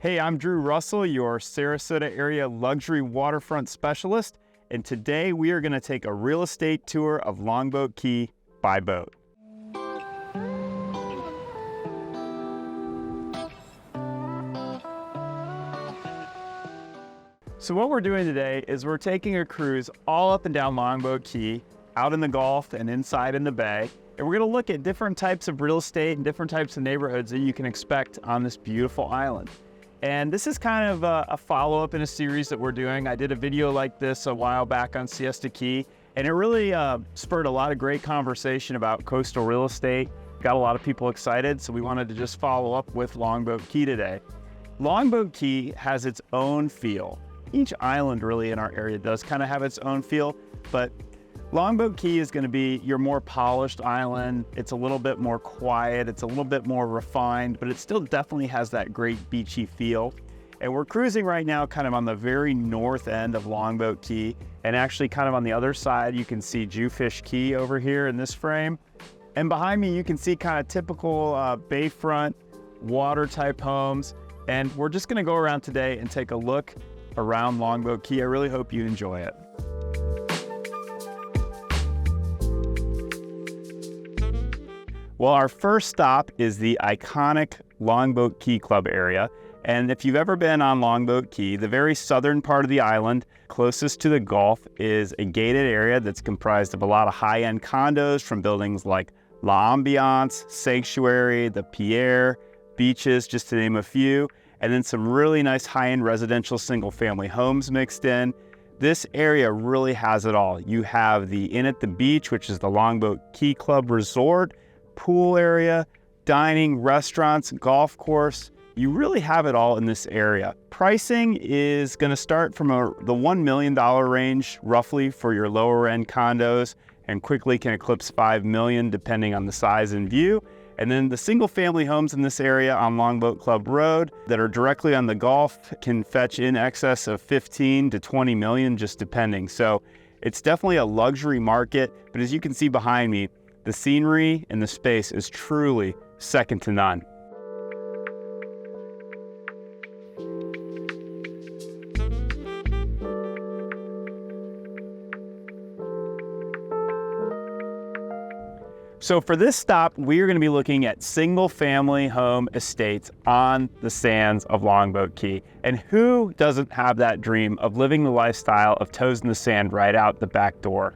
Hey, I'm Drew Russell, your Sarasota area luxury waterfront specialist, and today we are going to take a real estate tour of Longboat Key by boat. So what we're doing today is we're taking a cruise all up and down Longboat Key, out in the Gulf and inside in the bay, and we're going to look at different types of real estate and different types of neighborhoods that you can expect on this beautiful island. And this is kind of a follow-up in a series that we're doing. I did a video like this a while back on Siesta Key, and it really spurred a lot of great conversation about coastal real estate. Got a lot of people excited, so we wanted to just follow up with Longboat Key today. Longboat Key has its own feel. Each island really in our area does kind of have its own feel, but Longboat Key is going to be your more polished island. It's a little bit more quiet. It's a little bit more refined, but it still definitely has that great beachy feel. And we're cruising right now kind of on the very north end of Longboat Key. And actually kind of on the other side, you can see Jewfish Key over here in this frame. And behind me, you can see kind of typical bayfront water type homes. And we're just going to go around today and take a look around Longboat Key. I really hope you enjoy it. Well, our first stop is the iconic Longboat Key Club area. And if you've ever been on Longboat Key, the very southern part of the island, closest to the Gulf, is a gated area that's comprised of a lot of high-end condos from buildings like La Ambiance, Sanctuary, the Pierre, Beaches, just to name a few, and then some really nice high-end residential single-family homes mixed in. This area really has it all. You have the Inn at the Beach, which is the Longboat Key Club Resort, pool area, dining, restaurants, golf course. You really have it all in this area. Pricing is going to start from the $1 million range roughly for your lower end condos, and quickly can eclipse $5 million depending on the size and view. And then the single family homes in this area on Longboat Club Road that are directly on the Gulf can fetch in excess of 15 to 20 million just depending. So it's definitely a luxury market, but as you can see behind me, the scenery and the space is truly second to none. So for this stop, we are going to be looking at single-family home estates on the sands of Longboat Key. And who doesn't have that dream of living the lifestyle of toes in the sand right out the back door?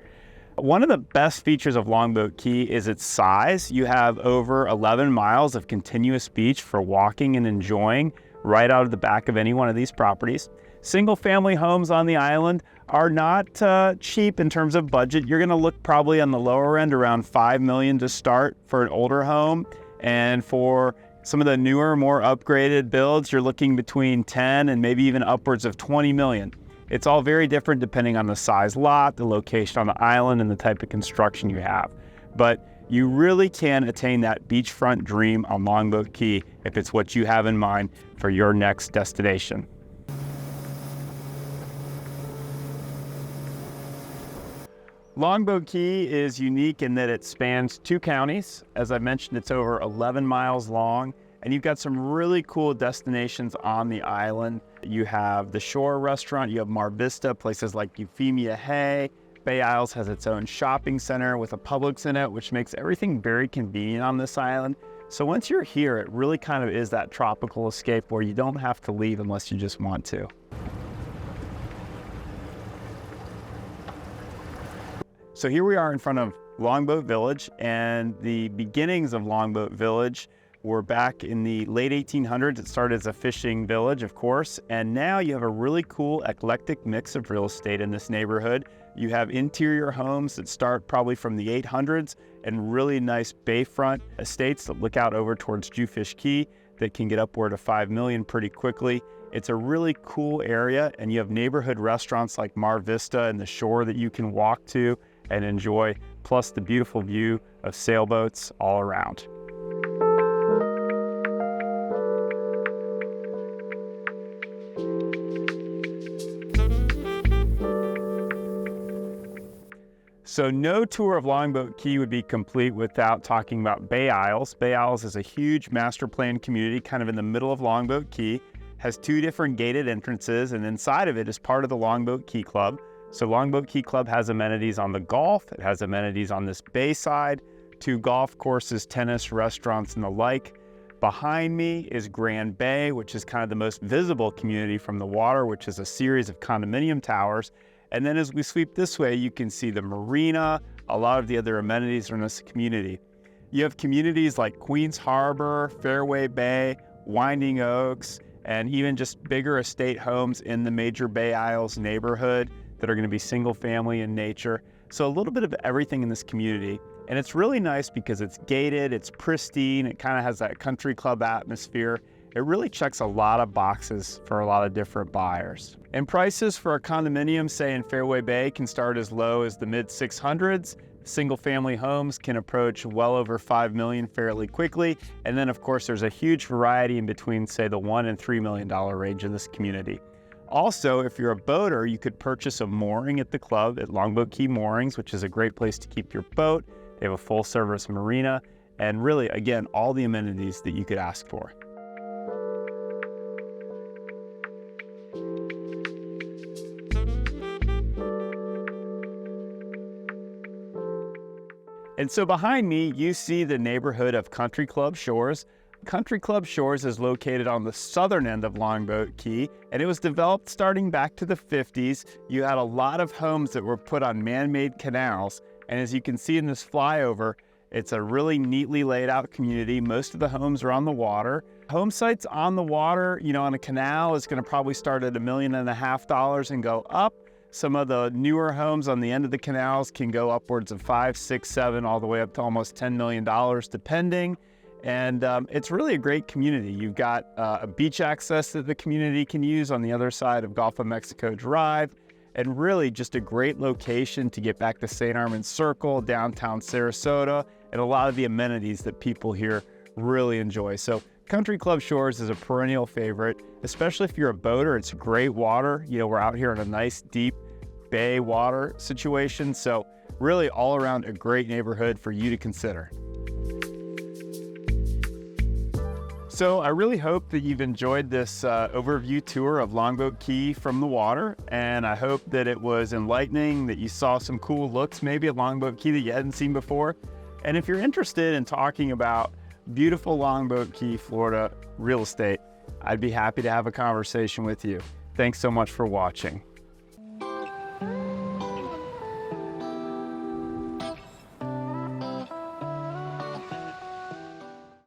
One of the best features of Longboat Key is its size. You have over 11 miles of continuous beach for walking and enjoying right out of the back of any one of these properties. Single-family homes on the island are not cheap in terms of budget. You're going to look probably on the lower end around $5 million to start for an older home. And for some of the newer, more upgraded builds, you're looking between 10 and maybe even upwards of 20 million. It's all very different depending on the size lot, the location on the island, and the type of construction you have. But you really can attain that beachfront dream on Longboat Key if it's what you have in mind for your next destination. Longboat Key is unique in that it spans 2 counties. As I mentioned, it's over 11 miles long, and you've got some really cool destinations on the island. You have the Shore Restaurant, you have Mar Vista, places like Euphemia Hay. Bay Isles has its own shopping center with a Publix in it, which makes everything very convenient on this island. So once you're here, it really kind of is that tropical escape where you don't have to leave unless you just want to. So here we are in front of Longboat Village, and the beginnings of Longboat Village were back in the late 1800s. It started as a fishing village, of course, and now you have a really cool eclectic mix of real estate in this neighborhood. You have interior homes that start probably from the 800s and really nice bayfront estates that look out over towards Jewfish Key that can get upward of 5 million pretty quickly. It's a really cool area, and you have neighborhood restaurants like Mar Vista and the Shore that you can walk to and enjoy, plus the beautiful view of sailboats all around. So no tour of Longboat Key would be complete without talking about Bay Isles. Bay Isles is a huge master plan community kind of in the middle of Longboat Key. has 2 different gated entrances, and inside of it is part of the Longboat Key Club. So Longboat Key Club has amenities on the Gulf, it has amenities on this bay side, 2 golf courses, tennis, restaurants, and the like. Behind me is Grand Bay, which is kind of the most visible community from the water, which is a series of condominium towers. And then as we sweep this way, you can see the marina, a lot of the other amenities in this community. You have communities like Queens Harbor, Fairway Bay, Winding Oaks, and even just bigger estate homes in the Major Bay Isles neighborhood that are going to be single family in nature. So a little bit of everything in this community. And it's really nice because it's gated, it's pristine, it kind of has that country club atmosphere. It really checks a lot of boxes for a lot of different buyers. And prices for a condominium, say in Fairway Bay, can start as low as the mid 600s. Single family homes can approach well over $5 million fairly quickly. And then of course, there's a huge variety in between, say the $1 and $3 million range in this community. Also, if you're a boater, you could purchase a mooring at the club at Longboat Key Moorings, which is a great place to keep your boat. They have a full service marina, and really, again, all the amenities that you could ask for. And so behind me, you see the neighborhood of Country Club Shores. Country Club Shores is located on the southern end of Longboat Key, and it was developed starting back to the 50s. You had a lot of homes that were put on man-made canals, and as you can see in this flyover, it's a really neatly laid out community. Most of the homes are on the water. Home sites on the water, on a canal is going to probably start at $1.5 million and go up. Some of the newer homes on the end of the canals can go upwards of 5, 6, 7, all the way up to almost $10 million, depending. And it's really a great community. You've got a beach access that the community can use on the other side of Gulf of Mexico Drive, and really just a great location to get back to St. Armand's Circle, downtown Sarasota, and a lot of the amenities that people here really enjoy. So Country Club Shores is a perennial favorite, especially if you're a boater. It's great water. We're out here in a nice deep bay water situation. So really all around a great neighborhood for you to consider. So I really hope that you've enjoyed this overview tour of Longboat Key from the water, and I hope that it was enlightening, that you saw some cool looks maybe at Longboat Key that you hadn't seen before. And if you're interested in talking about beautiful Longboat Key, Florida real estate, I'd be happy to have a conversation with you. Thanks so much for watching.